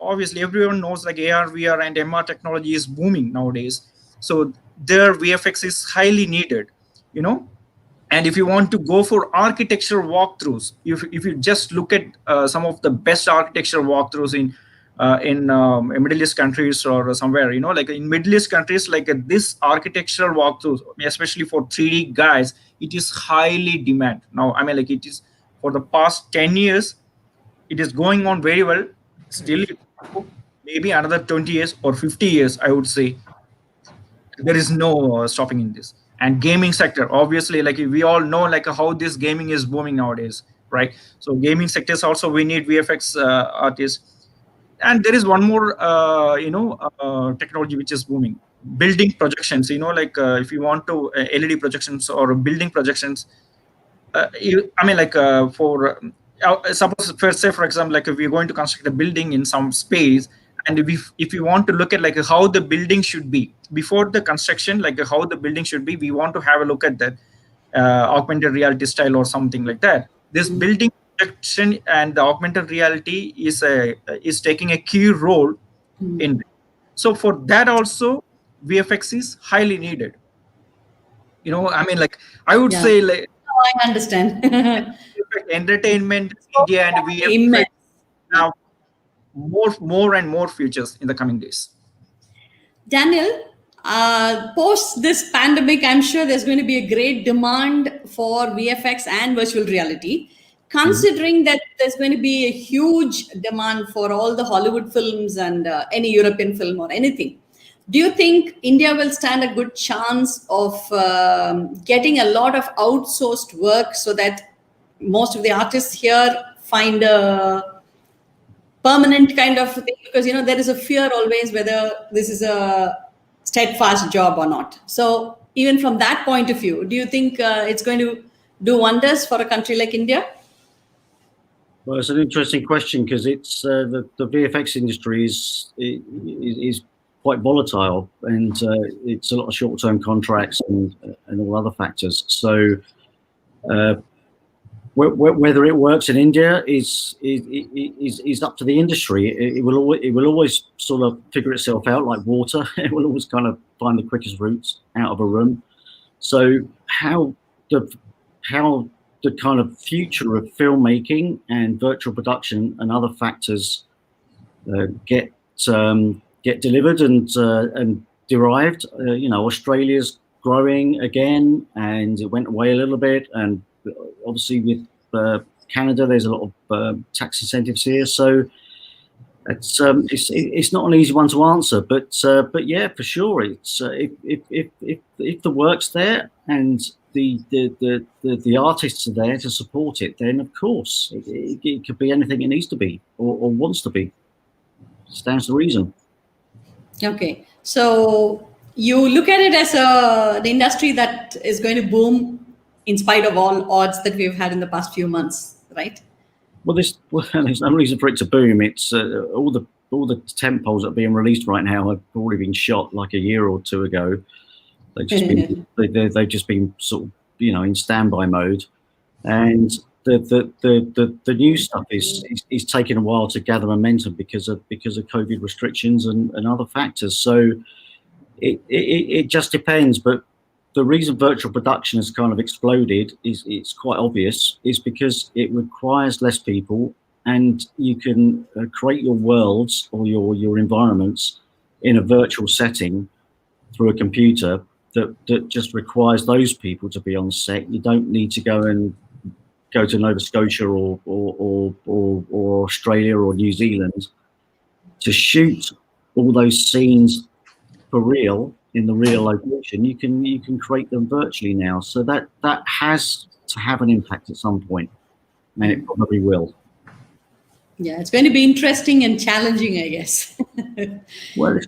I: obviously everyone knows like AR, VR and MR technology is booming nowadays. So their VFX is highly needed, And if you want to go for architecture walkthroughs, if you just look at some of the best architecture walkthroughs in Middle East countries or somewhere, like in Middle East countries, like this architectural walkthroughs, especially for 3D guys, it is highly demand. Now, I mean, like it is for the past 10 years, it is going on very well. Still, maybe another 20 years or 50 years, I would say, there is no stopping in this. And gaming sector, obviously, like we all know, like how this gaming is booming nowadays, right? So gaming sectors also we need VFX artists. And there is one more, technology which is booming: building projections. Like if you want to LED projections or building projections. I mean, like for suppose, say for example, like if we're going to construct a building in some space, and if you want to look at like how the building should be before the construction, like how the building should be, we want to have a look at that augmented reality style or something like that. This building projection and the augmented reality is taking a key role in. So for that also, VFX is highly needed. You know, I mean, like I would say, like
A: I understand.
I: entertainment, media, and VFX
A: Immense.
I: have more and more futures in the coming days.
A: Daniel, post this pandemic, I'm sure there's going to be a great demand for VFX and virtual reality. Considering that there's going to be a huge demand for all the Hollywood films and any European film or anything, do you think India will stand a good chance of getting a lot of outsourced work so that most of the artists here find a permanent kind of thing? Because, you know, there is a fear always whether this is a steadfast job or not. So even from that point of view, do you think it's going to do wonders for a country like India?
B: Well, it's an interesting question because it's the VFX industry is quite volatile, and it's a lot of short-term contracts and all other factors. So whether it works in India is up to the industry. It will always sort of figure itself out like water. It will always kind of find the quickest routes out of a room. So how the kind of future of filmmaking and virtual production and other factors get delivered and derived. You know, Australia's growing again, and it went away a little bit. And obviously with Canada, there's a lot of tax incentives here. So it's not an easy one to answer. But yeah, for sure, it's if the work's there and the artists are there to support it, then of course it could be anything it needs to be or wants to be. Stands to reason.
A: Okay, so you look at it as the industry that is going to boom in spite of all odds that we've had in the past few months, right?
B: Well, there's no reason for it to boom. It's all the tentpoles that are being released right now have already been shot like a year or two ago. They've just been sort of, you know, in standby mode, and the new stuff is taking a while to gather momentum because of COVID restrictions and other factors. So it just depends. But the reason virtual production has kind of exploded it's quite obvious. Is because it requires less people, and you can create your worlds or your environments in a virtual setting through a computer that just requires those people to be on set. You don't need to go to Nova Scotia or Australia or New Zealand to shoot all those scenes for real in the real location. You can create them virtually now. So that has to have an impact at some point, and it probably will.
A: Yeah, it's going to be interesting and challenging, I guess.
B: Well,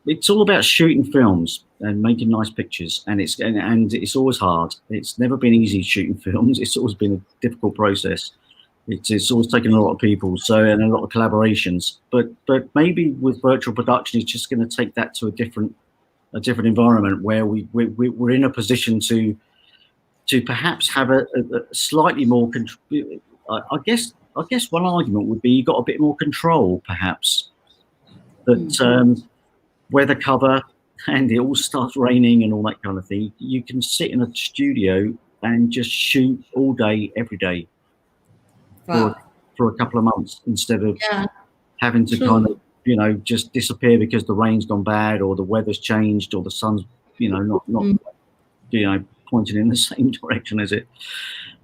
B: it's all about shooting films and making nice pictures, and it's always hard. It's never been easy shooting films. It's always been a difficult process. It's always taken a lot of people, and a lot of collaborations. But maybe with virtual production, it's just going to take that to a different environment where we're in a position to perhaps have a slightly more control. I guess one argument would be you got a bit more control, perhaps. But weather cover, and it all starts raining and all that kind of thing. You can sit in a studio and just shoot all day, every day, for a couple of months, instead of having to kind of, you know, just disappear because the rain's gone bad or the weather's changed or the sun's, you know, not you know, pointing in the same direction as it.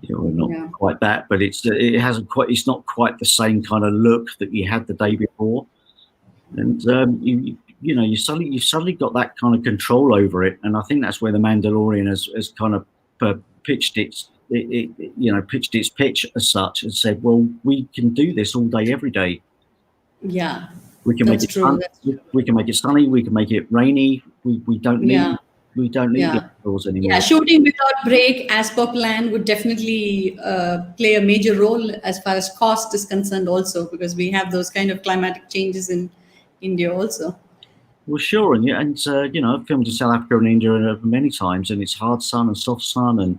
B: You know, not quite that, but it's not quite the same kind of look that you had the day before, and you suddenly got that kind of control over it. And I think that's where The Mandalorian has kind of pitched its pitch as such, and said, well, we can do this all day, every day.
A: Yeah,
B: we can make it sunny. We can make it sunny. We can make it rainy. We don't need. We don't need outdoors anymore.
A: Yeah, shooting without break, as per plan, would definitely play a major role as far as cost is concerned also, because we have those kind of climatic changes in India also.
B: Well, sure. And you know, I've filmed in South Africa and India many times, and it's hard sun and soft sun, and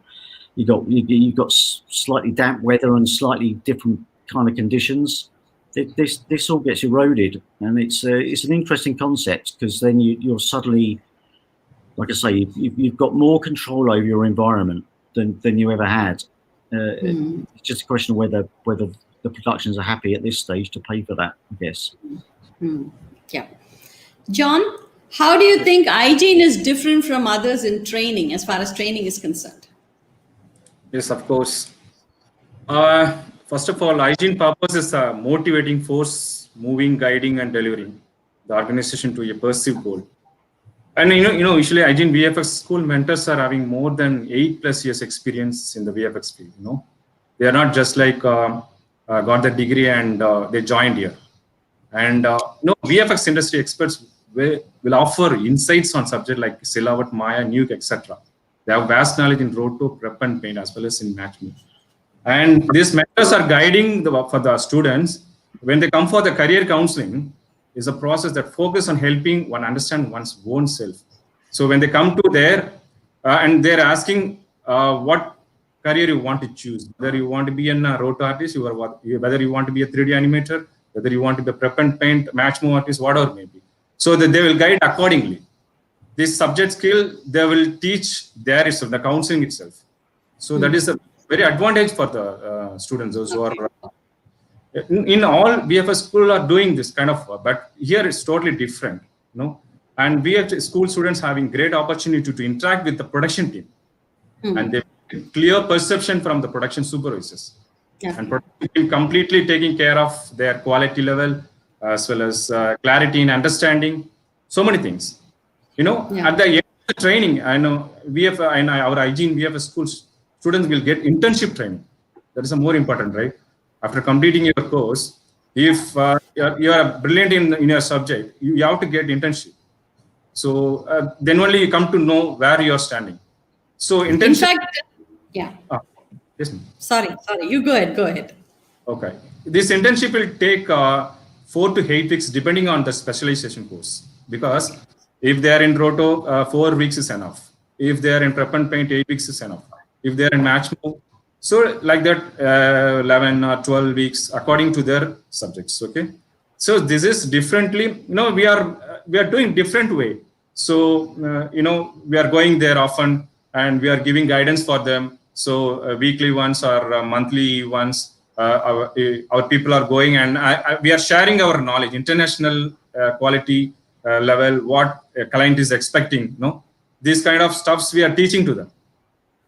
B: you've got slightly damp weather and slightly different kind of conditions. this all gets eroded, and it's an interesting concept, because then you're suddenly, like I say, you've got more control over your environment than you ever had. It's just a question of whether the productions are happy at this stage to pay for that, I guess.
A: Yeah. John, how do you think iGene is different from others in training, as far as training is concerned?
C: Yes, of course. First of all, iGene purpose is a motivating force, moving, guiding, and delivering the organization to a perceived goal. And usually iGene VFX school mentors are having more than 8+ years experience in the VFX field. They are not just like got the degree and they joined here. And VFX industry experts will offer insights on subjects like Silhouette, Maya, Nuke, etc. They have vast knowledge in roto, prep, and paint, as well as in matchmaking. And these mentors are guiding for the students when they come for the career counseling. Is a process that focuses on helping one understand one's own self. So when they come to there and they're asking what career you want to choose, whether you want to be a roto artist, whether you want to be a 3D animator, whether you want to be a prep and paint, match move artist, whatever maybe. So that they will guide accordingly. This subject skill, they will teach there itself, the counseling itself. So that is a very advantage for the students, those who are in all VFX school are doing this kind of work, but here it's totally different, And we have school students having great opportunity to interact with the production team, and they have clear perception from the production supervisors, and production team completely taking care of their quality level as well as clarity and understanding, so many things. At the end of the training, I know our iGene VFX school students will get internship training. That is more important, right? After completing your course, if you are brilliant in your subject, you have to get internship. So then only you come to know where you are standing. So internship.
A: In fact, yeah.
C: Yes, ma'am.
A: Sorry. You go ahead.
C: Okay. This internship will take 4 to 8 weeks, depending on the specialization course. Because if they are in roto, 4 weeks is enough. If they are in prep and paint, 8 weeks is enough. If they are in match move, so like that, 11 or 12 weeks according to their subjects. Okay. So this is differently. We are doing different way. So we are going there often, and we are giving guidance for them. So weekly ones or monthly ones, our people are going, and we are sharing our knowledge, international quality level, what a client is expecting. These kind of stuffs we are teaching to them.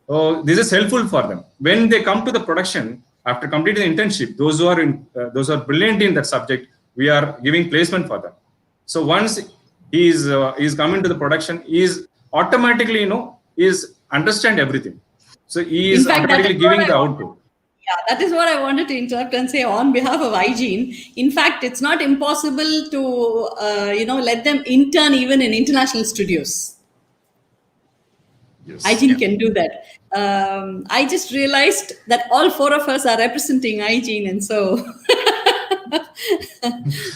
C: So this is helpful for them when they come to the production after completing the internship. Those who are brilliant in that subject, we are giving placement for them. So once he is coming to the production, he is automatically is understand everything. So he is automatically giving the output.
A: Yeah, that is what I wanted to interrupt and say on behalf of iGene. In fact, it's not impossible to let them intern even in international studios.
C: Yes.
A: iGene can do that. I just realized that all 4 of us are representing iGene, and so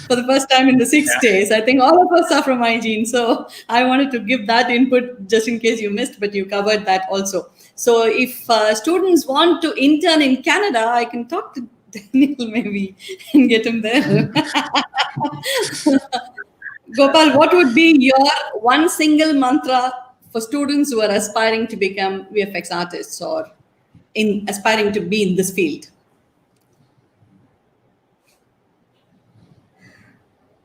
A: for the first time in the 6 days, I think all of us are from iGene. So I wanted to give that input just in case you missed, but you covered that also. So if students want to intern in Canada, I can talk to Daniel maybe and get him there. Gopal, what would be your one single mantra for students who are aspiring to become VFX artists or aspiring to be in this field?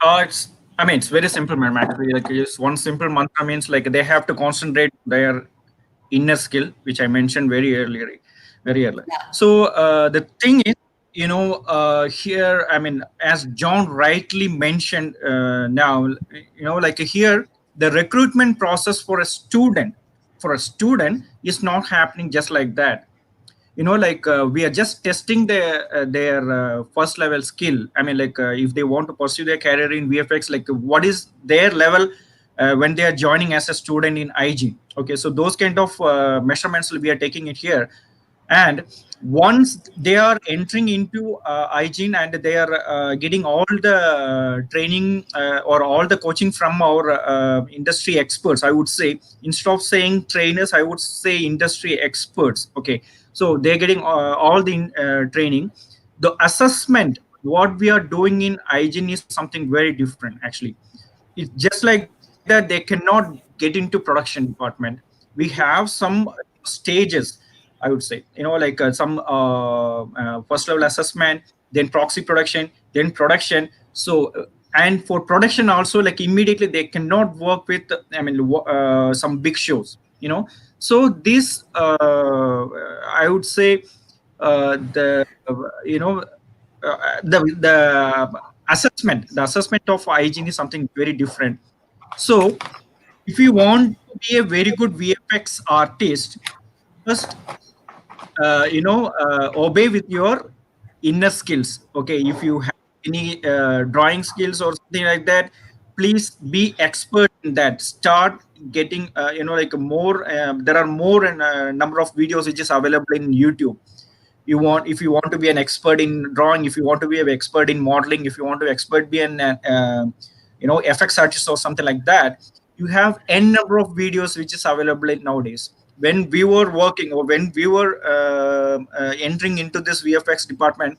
I: It's very simple, madam. Actually, like just one simple mantra means like they have to concentrate their inner skill, which I mentioned very early. Yeah. So the thing is, here, as John rightly mentioned now, like here, the recruitment process for a student is not happening just like that. We are just testing their first level skill. If they want to pursue their career in VFX, like what is their level when they are joining as a student in iGene. Okay, so those kind of measurements we are taking it here. And once they are entering into iGene and they are getting all the training or all the coaching from our industry experts, I would say, instead of saying trainers, I would say industry experts. Okay, so they're getting all the training. The assessment what we are doing in iGene is something very different. Actually, it's just like that. They cannot get into production department. We have some stages, I would say, like some first level assessment, then proxy production, then production. So and for production also, like immediately they cannot work with, some big shows, so this I would say the the assessment of iGene is something very different. So if you want to be a very good VFX artist, first obey with your inner skills. Okay, if you have any drawing skills or something like that, please be expert in that. Start getting like more there are more and number of videos which is available in YouTube. If you want to be an expert in drawing, if you want to be an expert in modeling, if you want to be an FX artist or something like that, you have n number of videos which is available nowadays. When we were working, or when we were entering into this VFX department,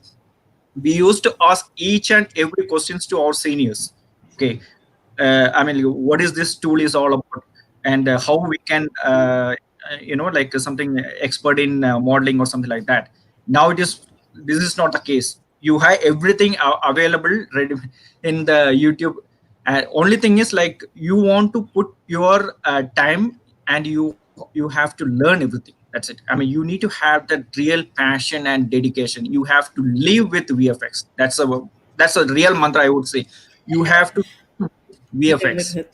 I: we used to ask each and every questions to our seniors. Okay, what is this tool is all about, and how we can like something expert in modeling or something like that. Now this is not the case. You have everything available ready in the YouTube. Only thing is, like, you want to put your time, and you have to learn everything. That's it. You need to have that real passion and dedication. You have to live with VFX. That's a real mantra, I would say. You have to VFX.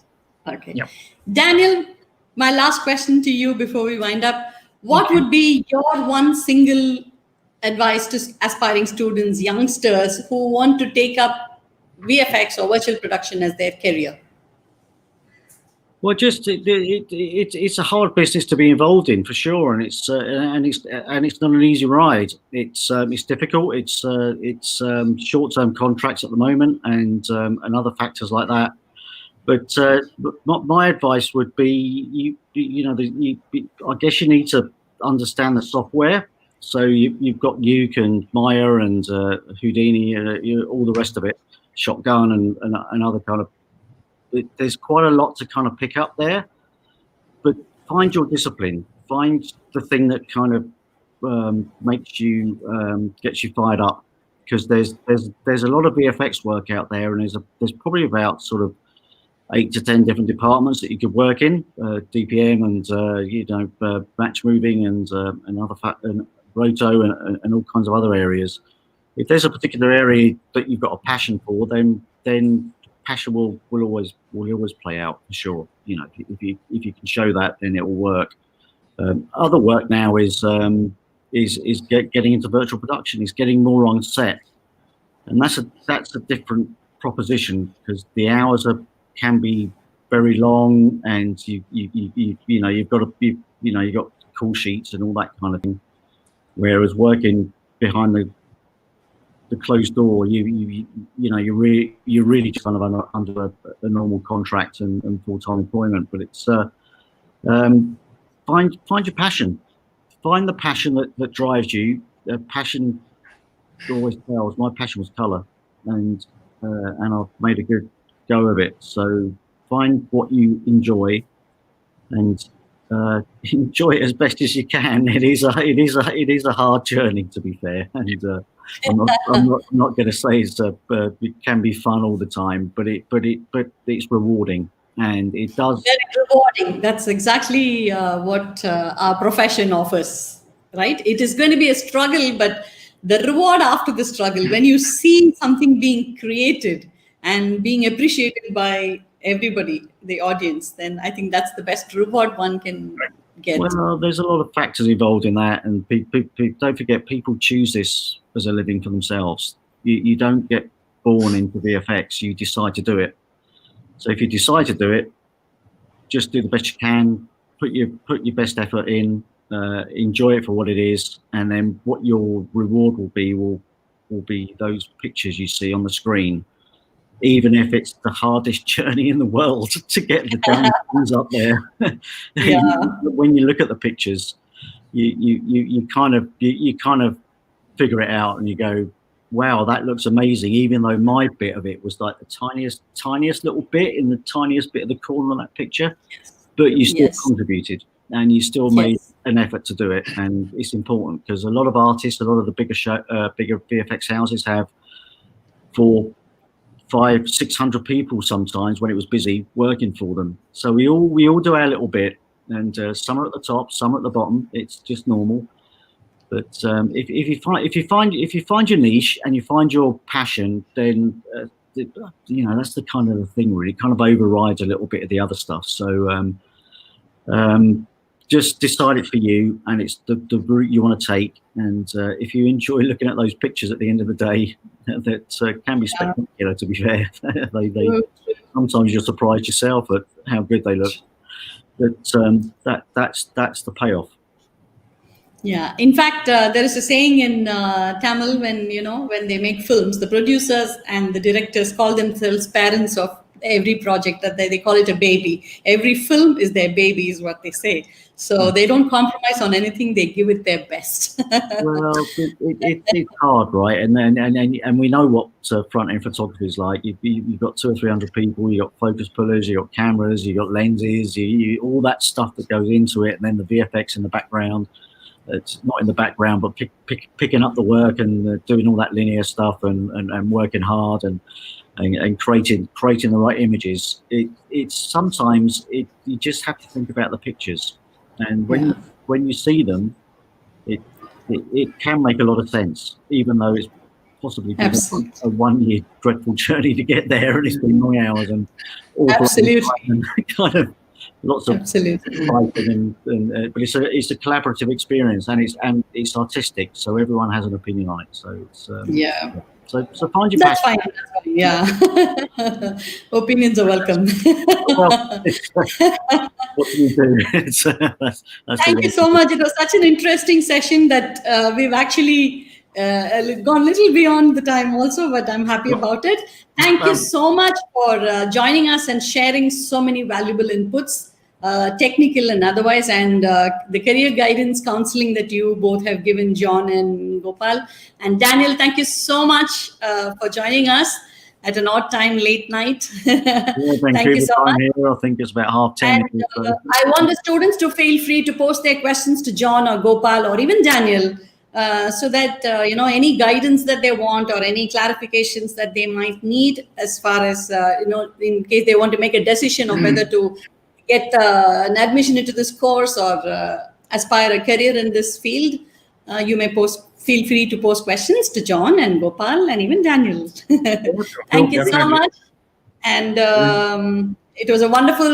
A: Okay.
I: Yeah.
A: Daniel, my last question to you before we wind up. What would be your one single advice to aspiring students, youngsters who want to take up VFX or virtual production as their career?
B: Well, just it's a hard business to be involved in, for sure, and it's not an easy ride. It's difficult. It's short-term contracts at the moment, and other factors like that. But my advice would be, I guess you need to understand the software. So you've got Uke and Maya and Houdini, all the rest of it, Shotgun and other kind of. There's quite a lot to kind of pick up there, but find your discipline. Find the thing that kind of makes you gets you fired up, because there's a lot of VFX work out there, and there's probably about sort of 8 to 10 different departments that you could work in, DPM and match moving and other and roto and all kinds of other areas. If there's a particular area that you've got a passion for, then passion will always play out, for sure. If you can show that, then it will work. Other work now is getting into virtual production. Is getting more on set, and that's a different proposition, because the hours can be very long, and you've got call sheets and all that kind of thing. Whereas working behind the closed door, you're really just kind of under a normal contract and full-time employment. But it's find your passion, find the passion that drives you. Passion always tells. My passion was colour, and I've made a good go of it. So find what you enjoy, and enjoy it as best as you can. It is a hard journey, to be fair, and I'm not going to say it can be fun all the time, but it's rewarding, and it does.
A: Very rewarding. That's exactly what our profession offers, right? It is going to be a struggle, but the reward after the struggle, when you see something being created and being appreciated by everybody, the audience, then I think that's the best reward one can get.
B: Well, there's a lot of factors involved in that, and don't forget, people choose this as a living for themselves. You don't get born into VFX, you decide to do it. So if you decide to do it, just do the best you can, put your best effort in, enjoy it for what it is, and then what your reward will be those pictures you see on the screen. Even if it's the hardest journey in the world to get the damn things up there.
A: Yeah.
B: When you look at the pictures, you kind of figure it out, and you go, wow, that looks amazing, even though my bit of it was like the tiniest little bit in the tiniest bit of the corner of that picture. But you still contributed, and you still made an effort to do it, and it's important because a lot of artists, a lot of the bigger VFX houses have 400, 500, 600 people sometimes when it was busy working for them. So we all do our little bit, and some are at the top, some are at the bottom. It's just normal. But if you find your niche and you find your passion, then that's the kind of the thing really. It kind of overrides a little bit of the other stuff. So just decide it for you, and it's the route you want to take. And if you enjoy looking at those pictures at the end of the day, that can be spectacular. To be fair, they sometimes you're surprised yourself at how good they look. But that's the payoff.
A: Yeah. In fact, there is a saying in Tamil when they make films, the producers and the directors call themselves parents of every project. That they call it a baby. Every film is their baby, is what they say. So they don't compromise on anything. They give it their best.
B: Well, it's hard, right? And we know what front end photography is like. You've got 200 or 300 people. You got focus pullers. You got cameras. You got lenses. All that stuff that goes into it, and then the VFX in the background. It's not in the background, but picking up the work and doing all that linear stuff and working hard and creating the right images. It's sometimes you just have to think about the pictures, and when you see them, it can make a lot of sense, even though it's possibly been a 1 year dreadful journey to get there, and it's been long hours and
A: absolutely
B: and kind of lots of fighting but it's a collaborative experience, and it's artistic, so everyone has an opinion on it. So it's so find your
A: that's
B: passion.
A: fine. Yeah. Opinions are welcome.
B: Well, what do you do? That's
A: Thank you so much. It was such an interesting session that we've actually gone a little beyond the time also, but I'm happy about it. Thank you so much for joining us and sharing so many valuable inputs, technical and otherwise, and the career guidance counseling that you both have given, John and Gopal. And Daniel, thank you so much for joining us at an odd time, late night. Thank you so much.
B: Here, I think it's about 10:30.
A: And I want the students to feel free to post their questions to John or Gopal or even Daniel, so that any guidance that they want or any clarifications that they might need as far as in case they want to make a decision of whether to get an admission into this course or aspire a career in this field, you may feel free to post questions to John and Gopal and even Daniel. Thank you so much. And it was a wonderful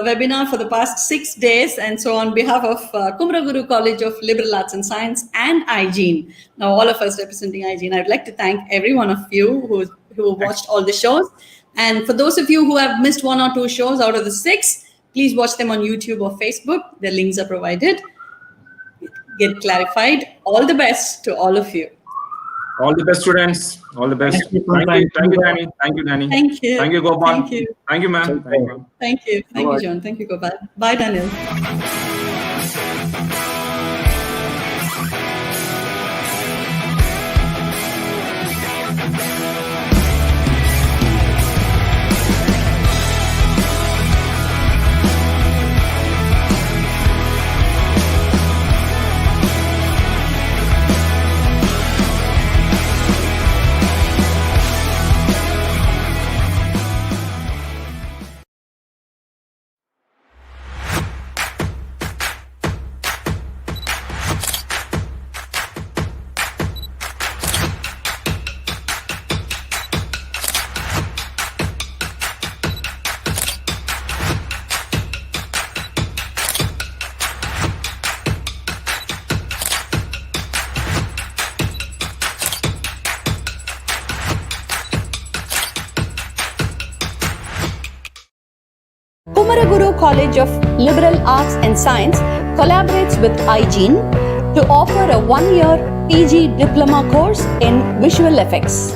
A: webinar for the past 6 days. And so on behalf of Kumaraguru College of Liberal Arts and Science and iGene, now all of us representing iGene, I'd like to thank every one of you who watched all the shows. And for those of you who have missed 1 or 2 shows out of the 6, please watch them on YouTube or Facebook. The links are provided. Get clarified. All the best to all of you.
C: All the best, students. All the best. Thank you, Danny. Thank you, Danny.
A: Thank you.
C: Thank you, Gopal.
A: Thank you.
C: Thank you, ma'am.
A: Thank you. Thank you, John. Thank you, Gopal. Bye, Daniel.
J: Kumaraguru College of Liberal Arts and Science collaborates with iGene to offer a 1-year PG diploma course in visual effects.